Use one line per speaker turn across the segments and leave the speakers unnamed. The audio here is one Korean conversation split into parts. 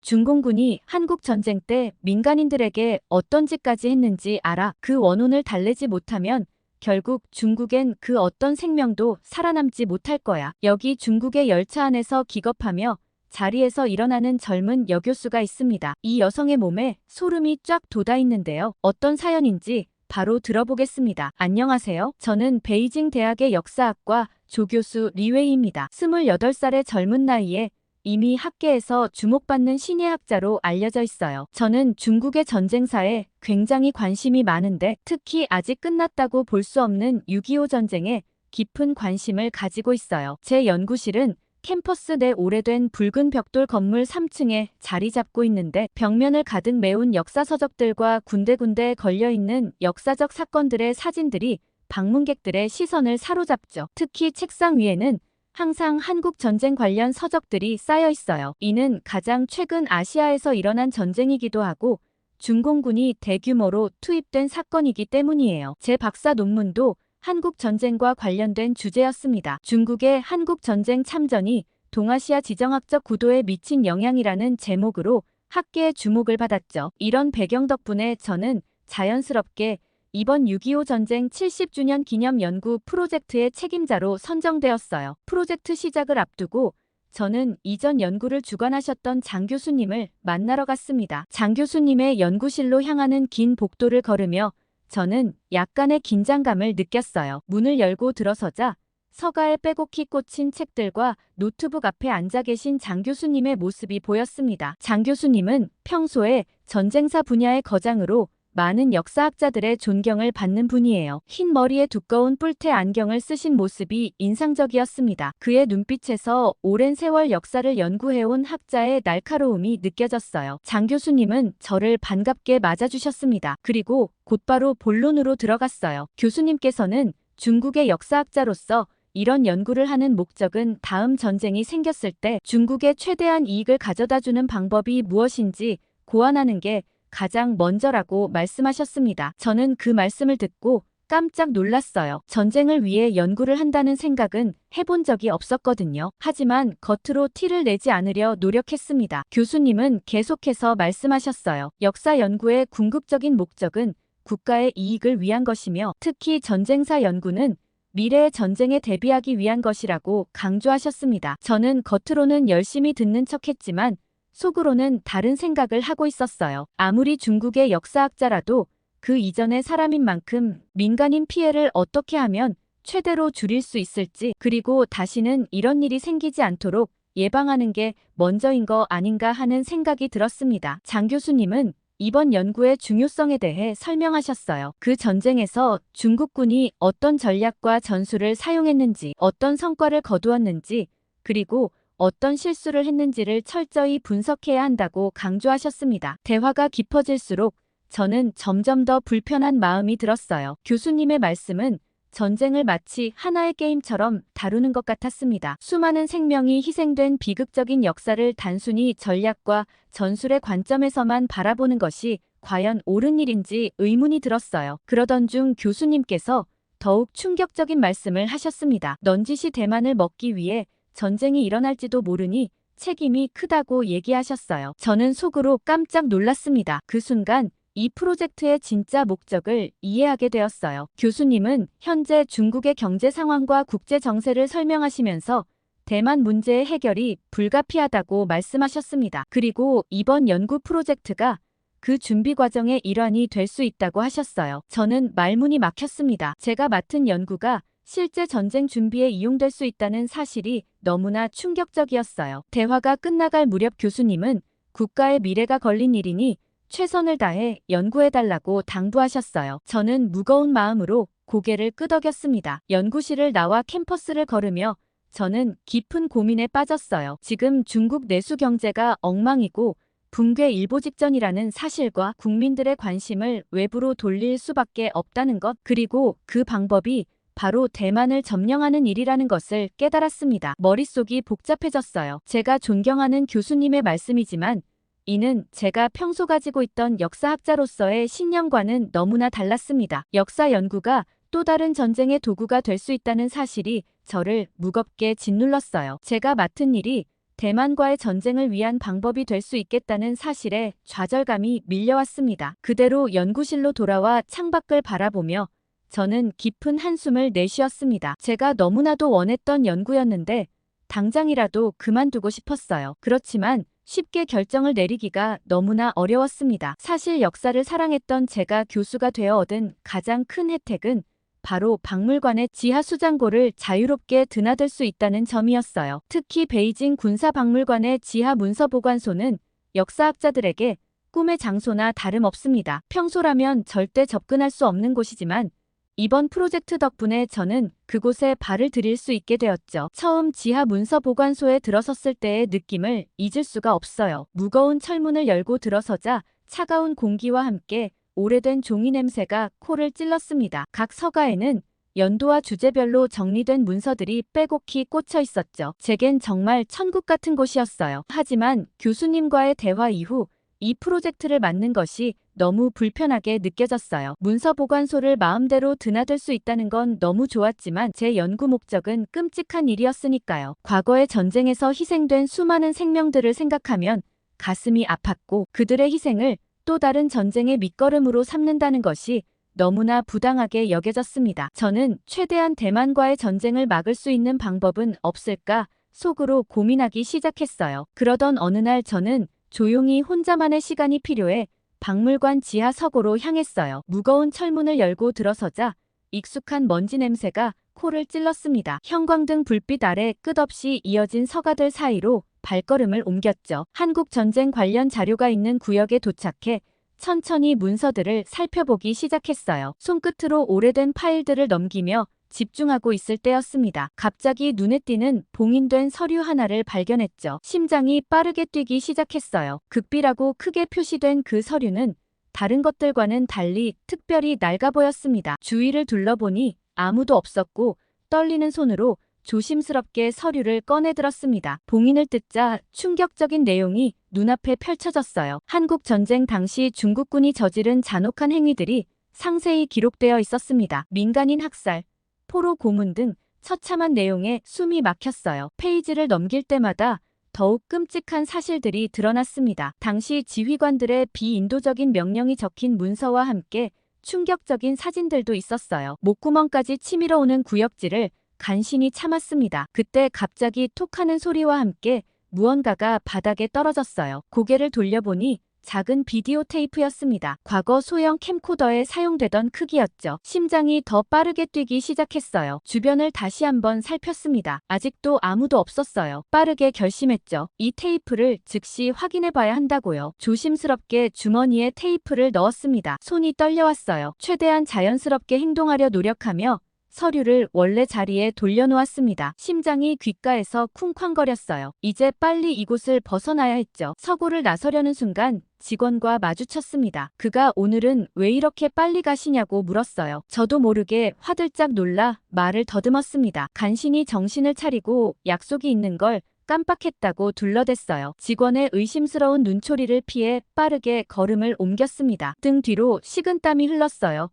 중공군이 한국 전쟁 때 민간인들에게 어떤 짓까지 했는지 알아. 그 원혼을 달래지 못하면 결국 중국엔 그 어떤 생명도 살아남지 못할 거야. 여기 중국의 열차 안에서 기겁하며 자리에서 일어나는 젊은 여교수가 있습니다. 이 여성의 몸에 소름이 쫙 돋아 있는데요. 어떤 사연인지 바로 들어보겠습니다. 안녕하세요. 저는 베이징 대학의 역사학과 조교수 리웨이입니다. 28살의 젊은 나이에 이미 학계에서 주목받는 신예 학자로 알려져 있어요. 저는 중국의 전쟁사에 굉장히 관심이 많은데 특히 아직 끝났다고 볼 수 없는 6.25 전쟁에 깊은 관심을 가지고 있어요. 제 연구실은 캠퍼스 내 오래된 붉은 벽돌 건물 3층에 자리 잡고 있는데 벽면을 가득 메운 역사서적들과 군데군데 걸려있는 역사적 사건들의 사진들이 방문객들의 시선을 사로잡죠. 특히 책상 위에는 항상 한국 전쟁 관련 서적들이 쌓여 있어요. 이는 가장 최근 아시아에서 일어난 전쟁이기도 하고 중공군이 대규모로 투입된 사건이기 때문이에요. 제 박사 논문도 한국 전쟁과 관련된 주제였습니다. 중국의 한국 전쟁 참전이 동아시아 지정학적 구도에 미친 영향이라는 제목으로 학계의 주목을 받았죠. 이런 배경 덕분에 저는 자연스럽게 이번 6.25 전쟁 70주년 기념 연구 프로젝트의 책임자로 선정되었어요. 프로젝트 시작을 앞두고 저는 이전 연구를 주관하셨던 장 교수님을 만나러 갔습니다. 장 교수님의 연구실로 향하는 긴 복도를 걸으며 저는 약간의 긴장감을 느꼈어요. 문을 열고 들어서자 서가에 빼곡히 꽂힌 책들과 노트북 앞에 앉아 계신 장 교수님의 모습이 보였습니다. 장 교수님은 평소에 전쟁사 분야의 거장으로 많은 역사학자들의 존경을 받는 분이에요. 흰 머리에 두꺼운 뿔테 안경을 쓰신 모습이 인상적이었습니다. 그의 눈빛에서 오랜 세월 역사를 연구해온 학자의 날카로움이 느껴졌어요. 장 교수님은 저를 반갑게 맞아주셨습니다. 그리고 곧바로 본론으로 들어갔어요. 교수님께서는 중국의 역사학자로서 이런 연구를 하는 목적은 다음 전쟁이 생겼을 때 중국에 최대한 이익을 가져다주는 방법이 무엇인지 고안하는 게 가장 먼저라고 말씀하셨습니다. 저는 그 말씀을 듣고 깜짝 놀랐어요. 전쟁을 위해 연구를 한다는 생각은 해본 적이 없었거든요. 하지만 겉으로 티를 내지 않으려 노력했습니다. 교수님은 계속해서 말씀하셨어요. 역사 연구의 궁극적인 목적은 국가의 이익을 위한 것이며 특히 전쟁사 연구는 미래의 전쟁에 대비하기 위한 것이라고 강조하셨습니다. 저는 겉으로는 열심히 듣는 척했지만 속으로는 다른 생각을 하고 있었어요. 아무리 중국의 역사학자라도 그 이전의 사람인 만큼 민간인 피해를 어떻게 하면 최대로 줄일 수 있을지 그리고 다시는 이런 일이 생기지 않도록 예방하는 게 먼저인 거 아닌가 하는 생각이 들었습니다. 장 교수님은 이번 연구의 중요성에 대해 설명하셨어요. 그 전쟁에서 중국군이 어떤 전략과 전술을 사용했는지, 어떤 성과를 거두었는지, 그리고 어떤 실수를 했는지를 철저히 분석해야 한다고 강조하셨습니다. 대화가 깊어질수록 저는 점점 더 불편한 마음이 들었어요. 교수님의 말씀은 전쟁을 마치 하나의 게임처럼 다루는 것 같았습니다. 수많은 생명이 희생된 비극적인 역사를 단순히 전략과 전술의 관점에서만 바라보는 것이 과연 옳은 일인지 의문이 들었어요. 그러던 중 교수님께서 더욱 충격적인 말씀을 하셨습니다. 넌지시 대만을 먹기 위해 전쟁이 일어날지도 모르니 책임이 크다고 얘기하셨어요. 저는 속으로 깜짝 놀랐습니다. 그 순간 이 프로젝트의 진짜 목적을 이해하게 되었어요. 교수님은 현재 중국의 경제 상황과 국제 정세를 설명하시면서 대만 문제의 해결이 불가피하다고 말씀하셨습니다. 그리고 이번 연구 프로젝트가 그 준비 과정의 일환이 될 수 있다고 하셨어요. 저는 말문이 막혔습니다. 제가 맡은 연구가 실제 전쟁 준비에 이용될 수 있다는 사실이 너무나 충격적이었어요. 대화가 끝나갈 무렵 교수님은 국가의 미래가 걸린 일이니 최선을 다해 연구해달라고 당부하셨어요. 저는 무거운 마음으로 고개를 끄덕였습니다. 연구실을 나와 캠퍼스를 걸으며 저는 깊은 고민에 빠졌어요. 지금 중국 내수 경제가 엉망이고 붕괴 일보 직전이라는 사실과 국민들의 관심을 외부로 돌릴 수밖에 없다는 것, 그리고 그 방법이 바로 대만을 점령하는 일이라는 것을 깨달았습니다. 머릿속이 복잡해졌어요. 제가 존경하는 교수님의 말씀이지만 이는 제가 평소 가지고 있던 역사학자로서의 신념과는 너무나 달랐습니다. 역사 연구가 또 다른 전쟁의 도구가 될 수 있다는 사실이 저를 무겁게 짓눌렀어요. 제가 맡은 일이 대만과의 전쟁을 위한 방법이 될 수 있겠다는 사실에 좌절감이 밀려왔습니다. 그대로 연구실로 돌아와 창밖을 바라보며 저는 깊은 한숨을 내쉬었습니다. 제가 너무나도 원했던 연구였는데 당장이라도 그만두고 싶었어요. 그렇지만 쉽게 결정을 내리기가 너무나 어려웠습니다. 사실 역사를 사랑했던 제가 교수가 되어 얻은 가장 큰 혜택은 바로 박물관의 지하 수장고를 자유롭게 드나들 수 있다는 점이었어요. 특히 베이징 군사박물관의 지하 문서보관소는 역사학자들에게 꿈의 장소나 다름없습니다. 평소라면 절대 접근할 수 없는 곳이지만 이번 프로젝트 덕분에 저는 그곳에 발을 들일 수 있게 되었죠. 처음 지하 문서보관소에 들어섰을 때의 느낌을 잊을 수가 없어요. 무거운 철문을 열고 들어서자 차가운 공기와 함께 오래된 종이 냄새가 코를 찔렀습니다. 각 서가에는 연도와 주제별로 정리된 문서들이 빼곡히 꽂혀 있었죠. 제겐 정말 천국 같은 곳이었어요. 하지만 교수님과의 대화 이후 이 프로젝트를 맡는 것이 너무 불편하게 느껴졌어요. 문서보관소를 마음대로 드나들 수 있다는 건 너무 좋았지만 제 연구 목적은 끔찍한 일이었으니까요. 과거의 전쟁에서 희생된 수많은 생명들을 생각하면 가슴이 아팠고 그들의 희생을 또 다른 전쟁의 밑거름으로 삼는다는 것이 너무나 부당하게 여겨졌습니다. 저는 최대한 대만과의 전쟁을 막을 수 있는 방법은 없을까 속으로 고민하기 시작했어요. 그러던 어느 날 저는 조용히 혼자만의 시간이 필요해 박물관 지하 서고로 향했어요. 무거운 철문을 열고 들어서자 익숙한 먼지 냄새가 코를 찔렀습니다. 형광등 불빛 아래 끝없이 이어진 서가들 사이로 발걸음을 옮겼죠. 한국 전쟁 관련 자료가 있는 구역에 도착해 천천히 문서들을 살펴보기 시작했어요. 손끝으로 오래된 파일들을 넘기며 집중하고 있을 때였습니다. 갑자기 눈에 띄는 봉인된 서류 하나를 발견했죠. 심장이 빠르게 뛰기 시작했어요. 극비라고 크게 표시된 그 서류는 다른 것들과는 달리 특별히 낡아 보였습니다. 주위를 둘러보니 아무도 없었고 떨리는 손으로 조심스럽게 서류를 꺼내들었습니다. 봉인을 뜯자 충격적인 내용이 눈앞에 펼쳐졌어요. 한국 전쟁 당시 중국군이 저지른 잔혹한 행위들이 상세히 기록되어 있었습니다. 민간인 학살, 포로 고문 등 처참한 내용에 숨이 막혔어요. 페이지를 넘길 때마다 더욱 끔찍한 사실들이 드러났습니다. 당시 지휘관들의 비인도적인 명령이 적힌 문서와 함께 충격적인 사진들도 있었어요. 목구멍까지 치밀어 오는 구역질을 간신히 참았습니다. 그때 갑자기 톡 하는 소리와 함께 무언가가 바닥에 떨어졌어요. 고개를 돌려보니 작은 비디오 테이프였습니다. 과거 소형 캠코더에 사용되던 크기였죠. 심장이 더 빠르게 뛰기 시작했어요. 주변을 다시 한번 살폈습니다. 아직도 아무도 없었어요. 빠르게 결심했죠. 이 테이프를 즉시 확인해 봐야 한다고요. 조심스럽게 주머니에 테이프를 넣었습니다. 손이 떨려왔어요. 최대한 자연스럽게 행동하려 노력하며 서류를 원래 자리에 돌려놓았습니다. 심장이 귓가에서 쿵쾅거렸어요. 이제 빨리 이곳을 벗어나야 했죠. 서고를 나서려는 순간 직원과 마주쳤습니다. 그가 오늘은 왜 이렇게 빨리 가시냐고 물었어요. 저도 모르게 화들짝 놀라 말을 더듬었습니다. 간신히 정신을 차리고 약속이 있는 걸 깜빡했다고 둘러댔어요. 직원의 의심스러운 눈초리를 피해 빠르게 걸음을 옮겼습니다. 등 뒤로 식은땀이 흘렀어요.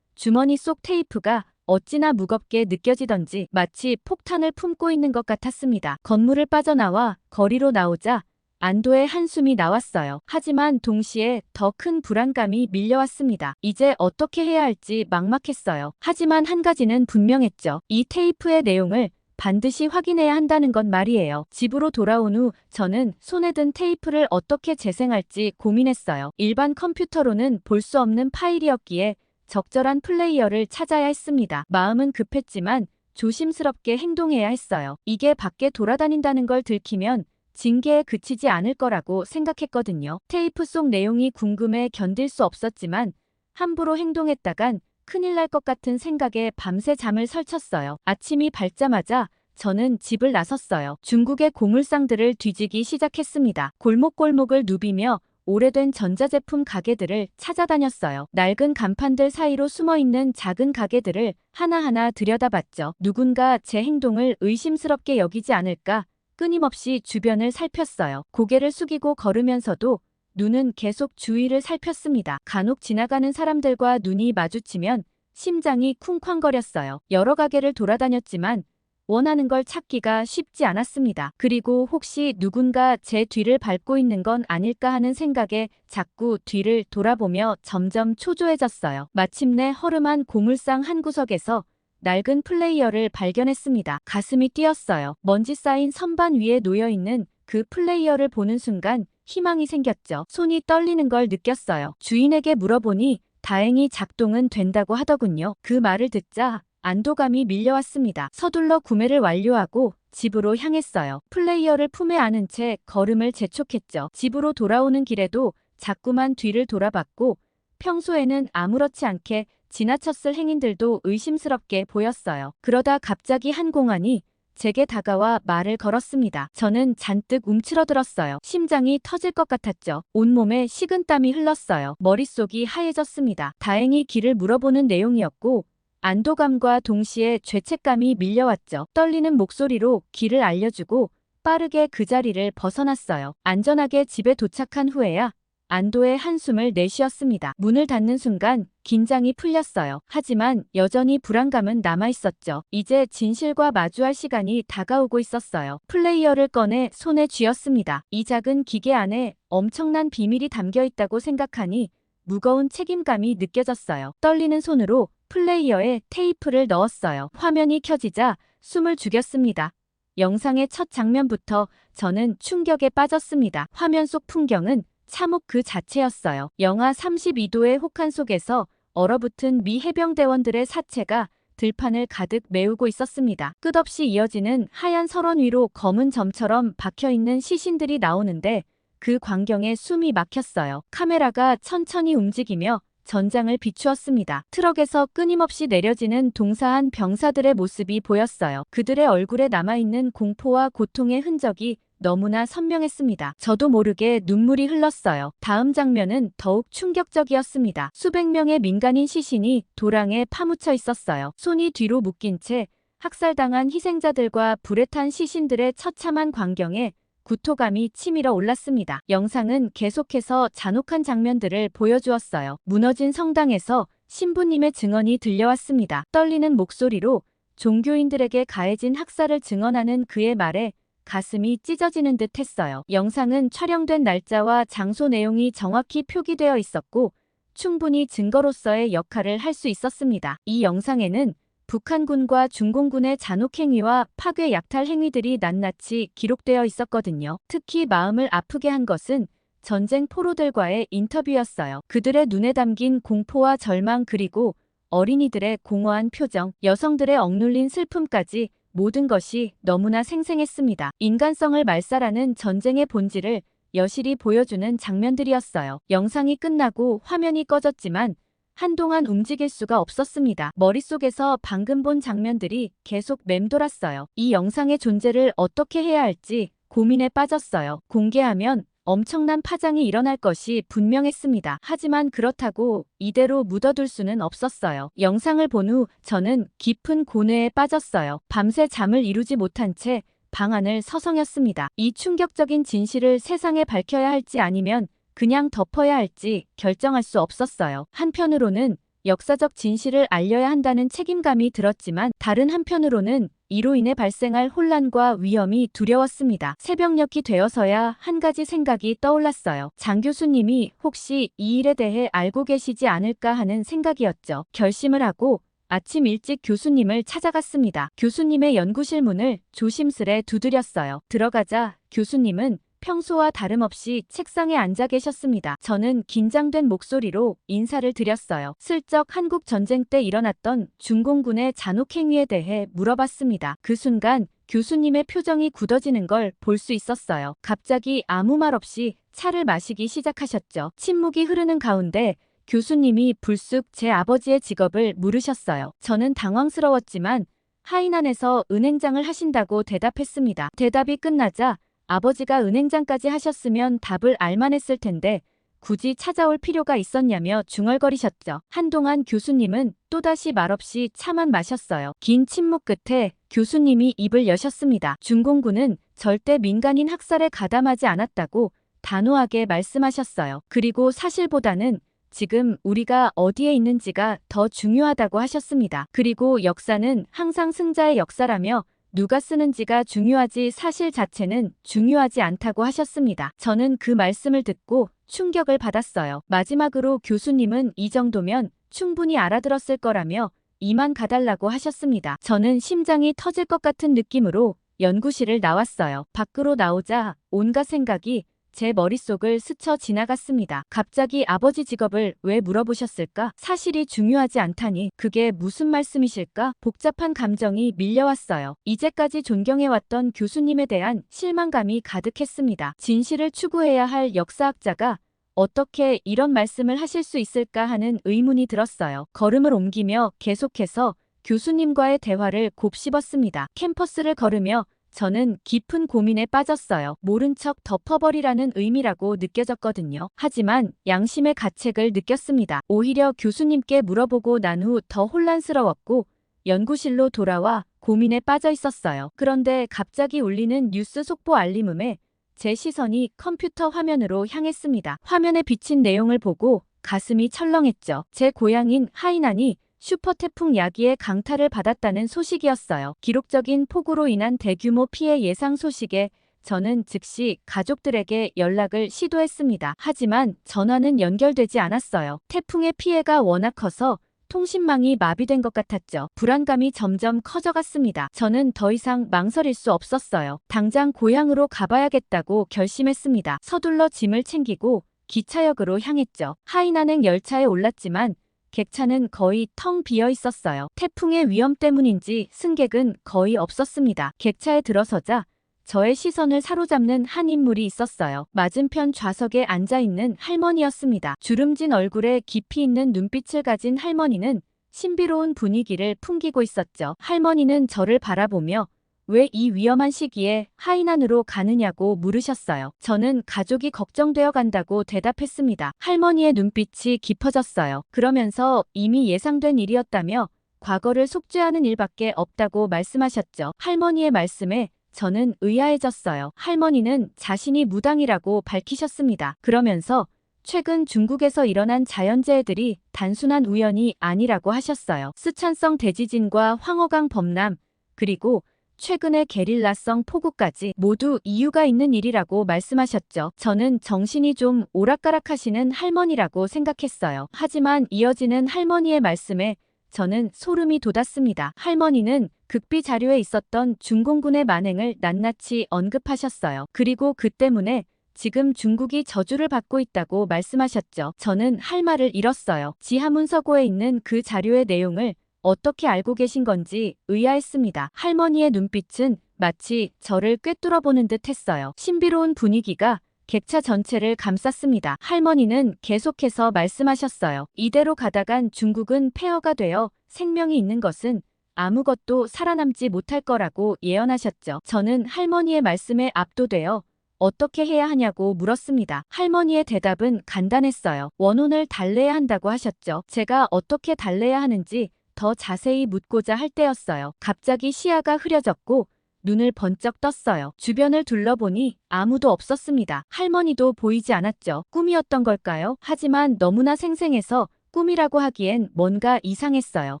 주머니 속 테이프가 어찌나 무겁게 느껴지던지 마치 폭탄을 품고 있는 것 같았습니다. 건물을 빠져나와 거리로 나오자 안도의 한숨이 나왔어요. 하지만 동시에 더 큰 불안감이 밀려왔습니다. 이제 어떻게 해야 할지 막막했어요. 하지만 한 가지는 분명했죠. 이 테이프의 내용을 반드시 확인해야 한다는 건 말이에요. 집으로 돌아온 후 저는 손에 든 테이프를 어떻게 재생할지 고민했어요. 일반 컴퓨터로는 볼 수 없는 파일이었기에 적절한 플레이어를 찾아야 했습니다. 마음은 급했지만 조심스럽게 행동해야 했어요. 이게 밖에 돌아다닌다는 걸 들키면 징계에 그치지 않을 거라고 생각했거든요. 테이프 속 내용이 궁금해 견딜 수 없었지만 함부로 행동했다간 큰일 날 것 같은 생각에 밤새 잠을 설쳤어요. 아침이 밝자마자 저는 집을 나섰어요. 중국의 고물상들을 뒤지기 시작했습니다. 골목골목을 누비며 오래된 전자제품 가게들을 찾아다녔어요. 낡은 간판들 사이로 숨어있는 작은 가게들을 하나하나 들여다봤죠. 누군가 제 행동을 의심스럽게 여기지 않을까 끊임없이 주변을 살폈어요. 고개를 숙이고 걸으면서도 눈은 계속 주위를 살폈습니다. 간혹 지나가는 사람들과 눈이 마주치면 심장이 쿵쾅거렸어요. 여러 가게를 돌아다녔지만 원하는 걸 찾기가 쉽지 않았습니다. 그리고 혹시 누군가 제 뒤를 밟고 있는 건 아닐까 하는 생각에 자꾸 뒤를 돌아보며 점점 초조해졌어요. 마침내 허름한 고물상 한 구석에서 낡은 플레이어를 발견했습니다. 가슴이 뛰었어요. 먼지 쌓인 선반 위에 놓여있는 그 플레이어를 보는 순간 희망이 생겼죠. 손이 떨리는 걸 느꼈어요. 주인에게 물어보니 다행히 작동은 된다고 하더군요. 그 말을 듣자 안도감이 밀려왔습니다. 서둘러 구매를 완료하고 집으로 향했어요. 플레이어를 품에 안은 채 걸음을 재촉했죠. 집으로 돌아오는 길에도 자꾸만 뒤를 돌아봤고 평소에는 아무렇지 않게 지나쳤을 행인들도 의심스럽게 보였어요. 그러다 갑자기 한 공안이 제게 다가와 말을 걸었습니다. 저는 잔뜩 움츠러들었어요. 심장이 터질 것 같았죠. 온몸에 식은땀이 흘렀어요. 머릿속이 하얘졌습니다. 다행히 길을 물어보는 내용이었고 안도감과 동시에 죄책감이 밀려왔죠. 떨리는 목소리로 길을 알려주고 빠르게 그 자리를 벗어났어요. 안전하게 집에 도착한 후에야 안도의 한숨을 내쉬었습니다. 문을 닫는 순간 긴장이 풀렸어요. 하지만 여전히 불안감은 남아있었죠. 이제 진실과 마주할 시간이 다가오고 있었어요. 플레이어를 꺼내 손에 쥐었습니다. 이 작은 기계 안에 엄청난 비밀이 담겨 있다고 생각하니 무거운 책임감이 느껴졌어요. 떨리는 손으로 플레이어에 테이프를 넣었어요. 화면이 켜지자 숨을 죽였습니다. 영상의 첫 장면부터 저는 충격에 빠졌습니다. 화면 속 풍경은 참혹 그 자체였어요. 영하 32도의 혹한 속에서 얼어붙은 미 해병대원들의 사체가 들판을 가득 메우고 있었습니다. 끝없이 이어지는 하얀 설원 위로 검은 점처럼 박혀있는 시신들이 나오는데 그 광경에 숨이 막혔어요. 카메라가 천천히 움직이며 전장을 비추었습니다. 트럭에서 끊임없이 내려지는 동사한 병사들의 모습이 보였어요. 그들의 얼굴에 남아있는 공포와 고통의 흔적이 너무나 선명했습니다. 저도 모르게 눈물이 흘렀어요. 다음 장면은 더욱 충격적이었습니다. 수백 명의 민간인 시신이 도랑에 파묻혀 있었어요. 손이 뒤로 묶인 채 학살당한 희생자들과 불에 탄 시신들의 처참한 광경에 구토감이 치밀어 올랐습니다. 영상은 계속해서 잔혹한 장면들을 보여주었어요. 무너진 성당에서 신부님의 증언이 들려왔습니다. 떨리는 목소리로 종교인들에게 가해진 학살을 증언하는 그의 말에 가슴이 찢어지는 듯 했어요. 영상은 촬영된 날짜와 장소 내용이 정확히 표기되어 있었고 충분히 증거로서의 역할을 할 수 있었습니다. 이 영상에는 북한군과 중공군의 잔혹 행위와 파괴 약탈 행위들이 낱낱이 기록되어 있었거든요. 특히 마음을 아프게 한 것은 전쟁 포로들과의 인터뷰였어요. 그들의 눈에 담긴 공포와 절망 그리고 어린이들의 공허한 표정, 여성들의 억눌린 슬픔까지 모든 것이 너무나 생생했습니다. 인간성을 말살하는 전쟁의 본질을 여실히 보여주는 장면들이었어요. 영상이 끝나고 화면이 꺼졌지만 한동안 움직일 수가 없었습니다. 머릿속에서 방금 본 장면들이 계속 맴돌았어요. 이 영상의 존재를 어떻게 해야 할지 고민에 빠졌어요. 공개하면 엄청난 파장이 일어날 것이 분명했습니다. 하지만 그렇다고 이대로 묻어둘 수는 없었어요. 영상을 본 후 저는 깊은 고뇌에 빠졌어요. 밤새 잠을 이루지 못한 채 방 안을 서성였습니다. 이 충격적인 진실을 세상에 밝혀야 할지 아니면 그냥 덮어야 할지 결정할 수 없었어요. 한편으로는 역사적 진실을 알려야 한다는 책임감이 들었지만 다른 한편으로는 이로 인해 발생할 혼란과 위험이 두려웠습니다. 새벽녘이 되어서야 한 가지 생각이 떠올랐어요. 장 교수님이 혹시 이 일에 대해 알고 계시지 않을까 하는 생각이었죠. 결심을 하고 아침 일찍 교수님을 찾아갔습니다. 교수님의 연구실 문을 조심스레 두드렸어요. 들어가자 교수님은 평소와 다름없이 책상에 앉아 계셨습니다. 저는 긴장된 목소리로 인사를 드렸어요. 슬쩍 한국 전쟁 때 일어났던 중공군의 잔혹 행위에 대해 물어봤습니다. 그 순간 교수님의 표정이 굳어지는 걸 볼 수 있었어요. 갑자기 아무 말 없이 차를 마시기 시작하셨죠. 침묵이 흐르는 가운데 교수님이 불쑥 제 아버지의 직업을 물으셨어요. 저는 당황스러웠지만 하이난에서 은행장을 하신다고 대답했습니다. 대답이 끝나자 아버지가 은행장까지 하셨으면 답을 알만했을 텐데 굳이 찾아올 필요가 있었냐며 중얼거리셨죠. 한동안 교수님은 또다시 말없이 차만 마셨어요. 긴 침묵 끝에 교수님이 입을 여셨습니다. 중공군은 절대 민간인 학살에 가담하지 않았다고 단호하게 말씀하셨어요. 그리고 사실보다는 지금 우리가 어디에 있는지가 더 중요하다고 하셨습니다. 그리고 역사는 항상 승자의 역사라며 누가 쓰는지가 중요하지 사실 자체는 중요하지 않다고 하셨습니다. 저는 그 말씀을 듣고 충격을 받았어요. 마지막으로 교수님은 이 정도면 충분히 알아들었을 거라며 이만 가달라고 하셨습니다. 저는 심장이 터질 것 같은 느낌으로 연구실을 나왔어요. 밖으로 나오자 온갖 생각이 제 머릿속을 스쳐 지나갔습니다. 갑자기 아버지 직업을 왜 물어보셨을까? 사실이 중요하지 않다니 그게 무슨 말씀이실까? 복잡한 감정이 밀려왔어요. 이제까지 존경해왔던 교수님에 대한 실망감이 가득했습니다. 진실을 추구해야 할 역사학자가 어떻게 이런 말씀을 하실 수 있을까 하는 의문이 들었어요. 걸음을 옮기며 계속해서 교수님과의 대화를 곱씹었습니다. 캠퍼스를 걸으며 저는 깊은 고민에 빠졌어요. 모른 척 덮어버리라는 의미라고 느껴졌거든요. 하지만 양심의 가책을 느꼈습니다. 오히려 교수님께 물어보고 난 후 더 혼란스러웠고 연구실로 돌아와 고민에 빠져 있었어요. 그런데 갑자기 울리는 뉴스 속보 알림음에 제 시선이 컴퓨터 화면으로 향했습니다. 화면에 비친 내용을 보고 가슴이 철렁했죠. 제 고향인 하이난이 슈퍼 태풍 야기의 강타를 받았다는 소식이었어요. 기록적인 폭우로 인한 대규모 피해 예상 소식에 저는 즉시 가족들에게 연락을 시도했습니다. 하지만 전화는 연결되지 않았어요. 태풍의 피해가 워낙 커서 통신망이 마비된 것 같았죠. 불안감이 점점 커져갔습니다. 저는 더 이상 망설일 수 없었어요. 당장 고향으로 가봐야겠다고 결심했습니다. 서둘러 짐을 챙기고 기차역으로 향했죠. 하이난행 열차에 올랐지만 객차는 거의 텅 비어 있었어요. 태풍의 위험 때문인지 승객은 거의 없었습니다. 객차에 들어서자 저의 시선을 사로잡는 한 인물이 있었어요. 맞은편 좌석에 앉아있는 할머니였습니다. 주름진 얼굴에 깊이 있는 눈빛을 가진 할머니는 신비로운 분위기를 풍기고 있었죠. 할머니는 저를 바라보며 왜 이 위험한 시기에 하이난으로 가느냐고 물으셨어요. 저는 가족이 걱정되어 간다고 대답했습니다. 할머니의 눈빛이 깊어졌어요. 그러면서 이미 예상된 일이었다며 과거를 속죄하는 일밖에 없다고 말씀하셨죠. 할머니의 말씀에 저는 의아해졌어요. 할머니는 자신이 무당이라고 밝히셨습니다. 그러면서 최근 중국에서 일어난 자연재해들이 단순한 우연이 아니라고 하셨어요. 스촨성 대지진과 황허강 범람, 그리고 최근의 게릴라성 폭우까지 모두 이유가 있는 일이라고 말씀하셨죠. 저는 정신이 좀 오락가락하시는 할머니라고 생각했어요. 하지만 이어지는 할머니의 말씀에 저는 소름이 돋았습니다. 할머니는 극비 자료에 있었던 중공군의 만행을 낱낱이 언급하셨어요. 그리고 그 때문에 지금 중국이 저주를 받고 있다고 말씀하셨죠. 저는 할 말을 잃었어요. 지하문서고에 있는 그 자료의 내용을 어떻게 알고 계신 건지 의아했습니다. 할머니의 눈빛은 마치 저를 꿰뚫어보는 듯 했어요. 신비로운 분위기가 객차 전체를 감쌌습니다. 할머니는 계속해서 말씀하셨어요. 이대로 가다간 중국은 폐허가 되어 생명이 있는 것은 아무것도 살아남지 못할 거라고 예언하셨죠. 저는 할머니의 말씀에 압도되어 어떻게 해야 하냐고 물었습니다. 할머니의 대답은 간단했어요. 원혼을 달래야 한다고 하셨죠. 제가 어떻게 달래야 하는지 더 자세히 묻고자 할 때였어요. 갑자기 시야가 흐려졌고 눈을 번쩍 떴어요. 주변을 둘러보니 아무도 없었습니다. 할머니도 보이지 않았죠. 꿈이었던 걸까요? 하지만 너무나 생생해서 꿈이라고 하기엔 뭔가 이상했어요.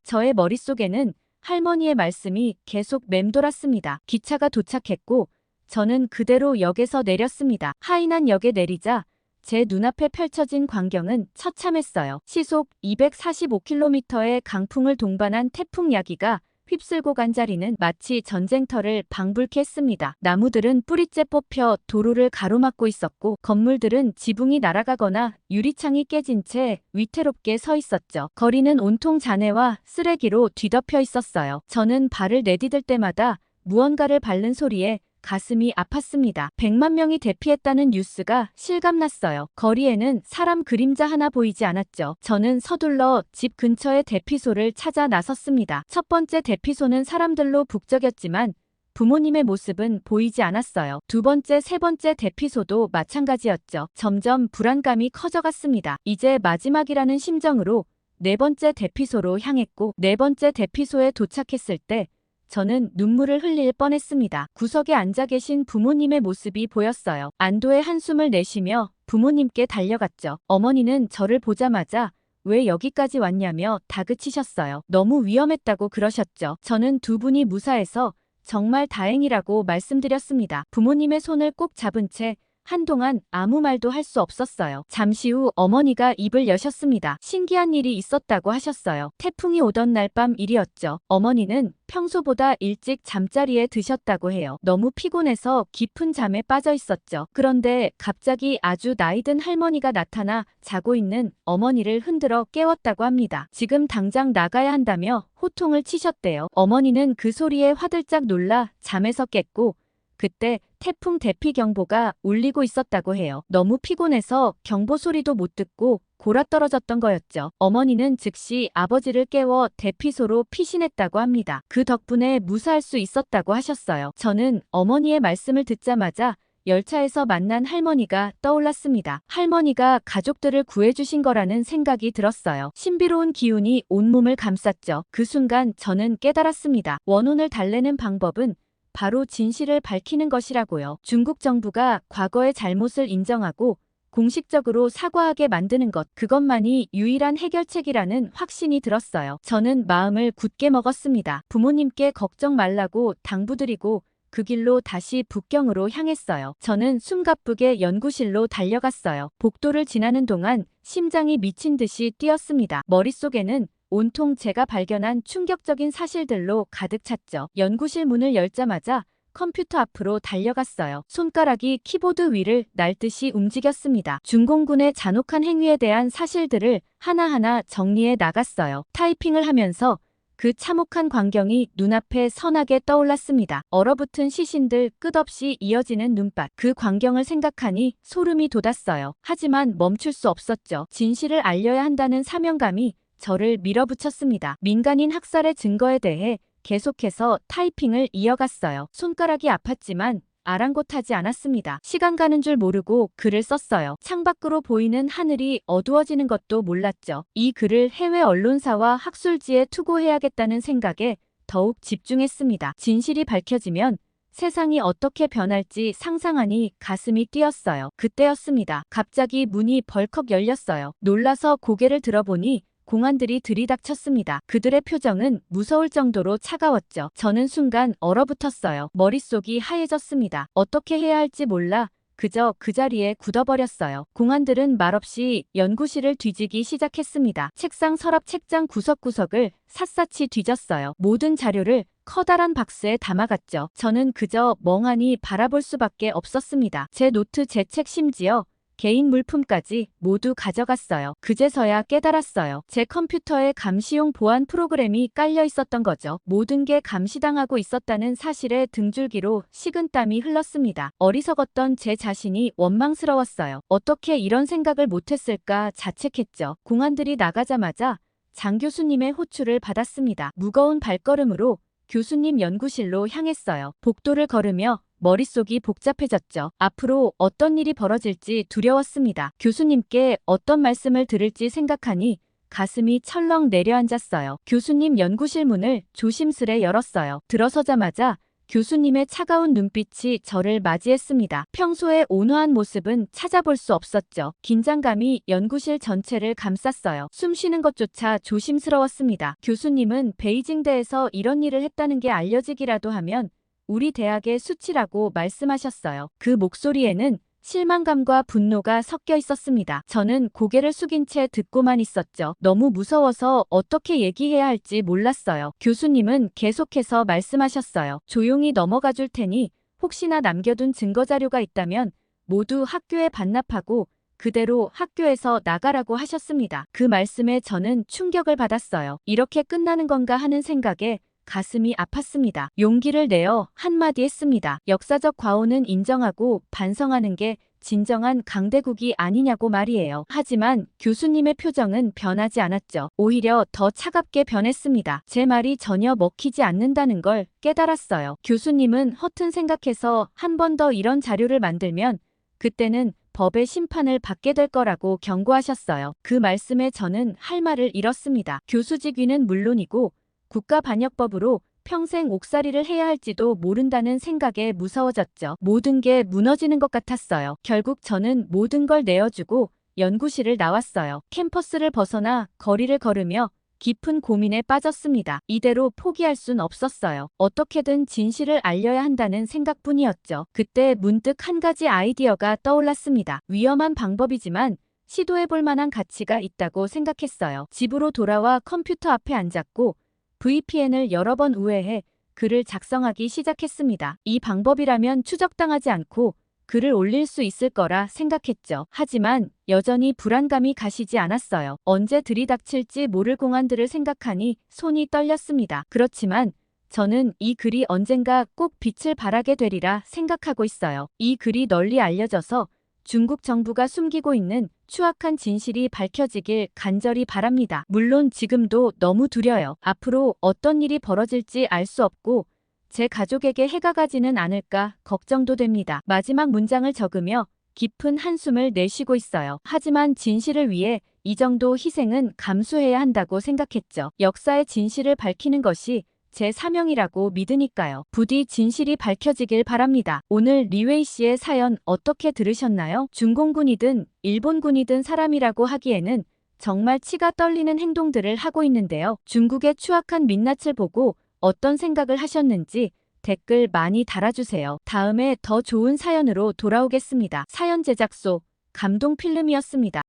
저의 머릿속에는 할머니의 말씀이 계속 맴돌았습니다. 기차가 도착했고 저는 그대로 역에서 내렸습니다. 하이난 역에 내리자 제 눈앞에 펼쳐진 광경은 처참했어요. 시속 245km의 강풍을 동반한 태풍 야기가 휩쓸고 간 자리는 마치 전쟁터를 방불케 했습니다. 나무들은 뿌리째 뽑혀 도로를 가로막고 있었고 건물들은 지붕이 날아가거나 유리창이 깨진 채 위태롭게 서 있었죠. 거리는 온통 잔해와 쓰레기로 뒤덮여 있었어요. 저는 발을 내디딜 때마다 무언가를 밟는 소리에 가슴이 아팠습니다. 100만 명이 대피했다는 뉴스가 실감났어요. 거리에는 사람 그림자 하나 보이지 않았죠. 저는 서둘러 집 근처의 대피소를 찾아 나섰습니다. 첫 번째 대피소는 사람들로 북적였지만 부모님의 모습은 보이지 않았어요. 두 번째, 세 번째 대피소도 마찬가지였죠. 점점 불안감이 커져갔습니다. 이제 마지막이라는 심정으로 네 번째 대피소로 향했고 네 번째 대피소에 도착했을 때 저는 눈물을 흘릴 뻔했습니다. 구석에 앉아 계신 부모님의 모습이 보였어요. 안도의 한숨을 내쉬며 부모님께 달려갔죠. 어머니는 저를 보자마자 왜 여기까지 왔냐며 다그치셨어요. 너무 위험했다고 그러셨죠. 저는 두 분이 무사해서 정말 다행이라고 말씀드렸습니다. 부모님의 손을 꼭 잡은 채 한동안 아무 말도 할 수 없었어요. 잠시 후 어머니가 입을 여셨습니다. 신기한 일이 있었다고 하셨어요. 태풍이 오던 날 밤 일이었죠. 어머니는 평소보다 일찍 잠자리에 드셨다고 해요. 너무 피곤해서 깊은 잠에 빠져 있었죠. 그런데 갑자기 아주 나이든 할머니가 나타나 자고 있는 어머니를 흔들어 깨웠다고 합니다. 지금 당장 나가야 한다며 호통을 치셨대요. 어머니는 그 소리에 화들짝 놀라 잠에서 깼고 그때 태풍 대피 경보가 울리고 있었다고 해요. 너무 피곤해서 경보 소리도 못 듣고 골아떨어졌던 거였죠. 어머니는 즉시 아버지를 깨워 대피소로 피신했다고 합니다. 그 덕분에 무사할 수 있었다고 하셨어요. 저는 어머니의 말씀을 듣자마자 열차에서 만난 할머니가 떠올랐습니다. 할머니가 가족들을 구해주신 거라는 생각이 들었어요. 신비로운 기운이 온몸을 감쌌죠. 그 순간 저는 깨달았습니다. 원혼을 달래는 방법은 바로 진실을 밝히는 것이라고요. 중국 정부가 과거의 잘못을 인정하고 공식적으로 사과하게 만드는 것, 그것만이 유일한 해결책이라는 확신이 들었어요. 저는 마음을 굳게 먹었습니다. 부모님께 걱정 말라고 당부드리고 그 길로 다시 북경으로 향했어요. 저는 숨가쁘게 연구실로 달려갔어요. 복도를 지나는 동안 심장이 미친 듯이 뛰었습니다. 머릿속에는 온통 제가 발견한 충격적인 사실들로 가득 찼죠. 연구실 문을 열자마자 컴퓨터 앞으로 달려갔어요. 손가락이 키보드 위를 날듯이 움직였습니다. 중공군의 잔혹한 행위에 대한 사실들을 하나하나 정리해 나갔어요. 타이핑을 하면서 그 참혹한 광경이 눈앞에 선하게 떠올랐습니다. 얼어붙은 시신들, 끝없이 이어지는 눈밭. 그 광경을 생각하니 소름이 돋았어요. 하지만 멈출 수 없었죠. 진실을 알려야 한다는 사명감이 저를 밀어붙였습니다. 민간인 학살의 증거에 대해 계속해서 타이핑을 이어갔어요. 손가락이 아팠지만 아랑곳하지 않았습니다. 시간 가는 줄 모르고 글을 썼어요. 창밖으로 보이는 하늘이 어두워지는 것도 몰랐죠. 이 글을 해외 언론사와 학술지에 투고해야겠다는 생각에 더욱 집중했습니다. 진실이 밝혀지면 세상이 어떻게 변할지 상상하니 가슴이 뛰었어요. 그때였습니다. 갑자기 문이 벌컥 열렸어요. 놀라서 고개를 들어보니 공안들이 들이닥쳤습니다. 그들의 표정은 무서울 정도로 차가웠죠. 저는 순간 얼어붙었어요. 머릿속이 하얘졌습니다. 어떻게 해야 할지 몰라 그저 그 자리에 굳어버렸어요. 공안들은 말없이 연구실을 뒤지기 시작했습니다. 책상, 서랍, 책장 구석구석을 샅샅이 뒤졌어요. 모든 자료를 커다란 박스에 담아갔죠. 저는 그저 멍하니 바라볼 수밖에 없었습니다. 제 노트, 제 책, 심지어 개인 물품까지 모두 가져갔어요. 그제서야 깨달았어요. 제 컴퓨터에 감시용 보안 프로그램이 깔려 있었던 거죠. 모든 게 감시당하고 있었다는 사실에 등줄기로 식은땀이 흘렀습니다. 어리석었던 제 자신이 원망스러웠어요. 어떻게 이런 생각을 못했을까 자책했죠. 공안들이 나가자마자 장 교수님의 호출을 받았습니다. 무거운 발걸음으로 교수님 연구실로 향했어요. 복도를 걸으며 머릿속이 복잡해졌죠. 앞으로 어떤 일이 벌어질지 두려웠습니다. 교수님께 어떤 말씀을 들을지 생각하니 가슴이 철렁 내려앉았어요. 교수님 연구실 문을 조심스레 열었어요. 들어서자마자 교수님의 차가운 눈빛이 저를 맞이했습니다. 평소의 온화한 모습은 찾아볼 수 없었죠. 긴장감이 연구실 전체를 감쌌어요. 숨 쉬는 것조차 조심스러웠습니다. 교수님은 베이징대에서 이런 일을 했다는 게 알려지기라도 하면 우리 대학의 수치라고 말씀하셨어요. 그 목소리에는 실망감과 분노가 섞여 있었습니다. 저는 고개를 숙인 채 듣고만 있었죠. 너무 무서워서 어떻게 얘기해야 할지 몰랐어요. 교수님은 계속해서 말씀하셨어요. 조용히 넘어가 줄 테니 혹시나 남겨둔 증거자료가 있다면 모두 학교에 반납하고 그대로 학교에서 나가라고 하셨습니다. 그 말씀에 저는 충격을 받았어요. 이렇게 끝나는 건가 하는 생각에 가슴이 아팠습니다. 용기를 내어 한마디 했습니다. 역사적 과오는 인정하고 반성하는 게 진정한 강대국이 아니냐고 말이에요. 하지만 교수님의 표정은 변하지 않았죠. 오히려 더 차갑게 변했습니다. 제 말이 전혀 먹히지 않는다는 걸 깨달았어요. 교수님은 허튼 생각해서 한 번 더 이런 자료를 만들면 그때는 법의 심판을 받게 될 거라고 경고하셨어요. 그 말씀에 저는 할 말을 잃었습니다. 교수 직위는 물론이고 국가반역법으로 평생 옥살이를 해야 할지도 모른다는 생각에 무서워졌죠. 모든 게 무너지는 것 같았어요. 결국 저는 모든 걸 내어주고 연구실을 나왔어요. 캠퍼스를 벗어나 거리를 걸으며 깊은 고민에 빠졌습니다. 이대로 포기할 순 없었어요. 어떻게든 진실을 알려야 한다는 생각뿐이었죠. 그때 문득 한 가지 아이디어가 떠올랐습니다. 위험한 방법이지만 시도해볼 만한 가치가 있다고 생각했어요. 집으로 돌아와 컴퓨터 앞에 앉았고 VPN을 여러 번 우회해 글을 작성하기 시작했습니다. 이 방법이라면 추적당하지 않고 글을 올릴 수 있을 거라 생각했죠. 하지만 여전히 불안감이 가시지 않았어요. 언제 들이닥칠지 모를 공안들을 생각하니 손이 떨렸습니다. 그렇지만 저는 이 글이 언젠가 꼭 빛을 발하게 되리라 생각하고 있어요. 이 글이 널리 알려져서 중국 정부가 숨기고 있는 추악한 진실이 밝혀지길 간절히 바랍니다. 물론 지금도 너무 두려요. 앞으로 어떤 일이 벌어질지 알 수 없고 제 가족에게 해가 가지는 않을까 걱정도 됩니다. 마지막 문장을 적으며 깊은 한숨을 내쉬고 있어요. 하지만 진실을 위해 이 정도 희생은 감수해야 한다고 생각했죠. 역사의 진실을 밝히는 것이 제 사명이라고 믿으니까요. 부디 진실이 밝혀지길 바랍니다. 오늘 리웨이 씨의 사연 어떻게 들으셨나요? 중공군이든 일본군이든 사람이라고 하기에는 정말 치가 떨리는 행동들을 하고 있는데요. 중국의 추악한 민낯을 보고 어떤 생각을 하셨는지 댓글 많이 달아주세요. 다음에 더 좋은 사연으로 돌아오겠습니다. 사연 제작소 감동필름이었습니다.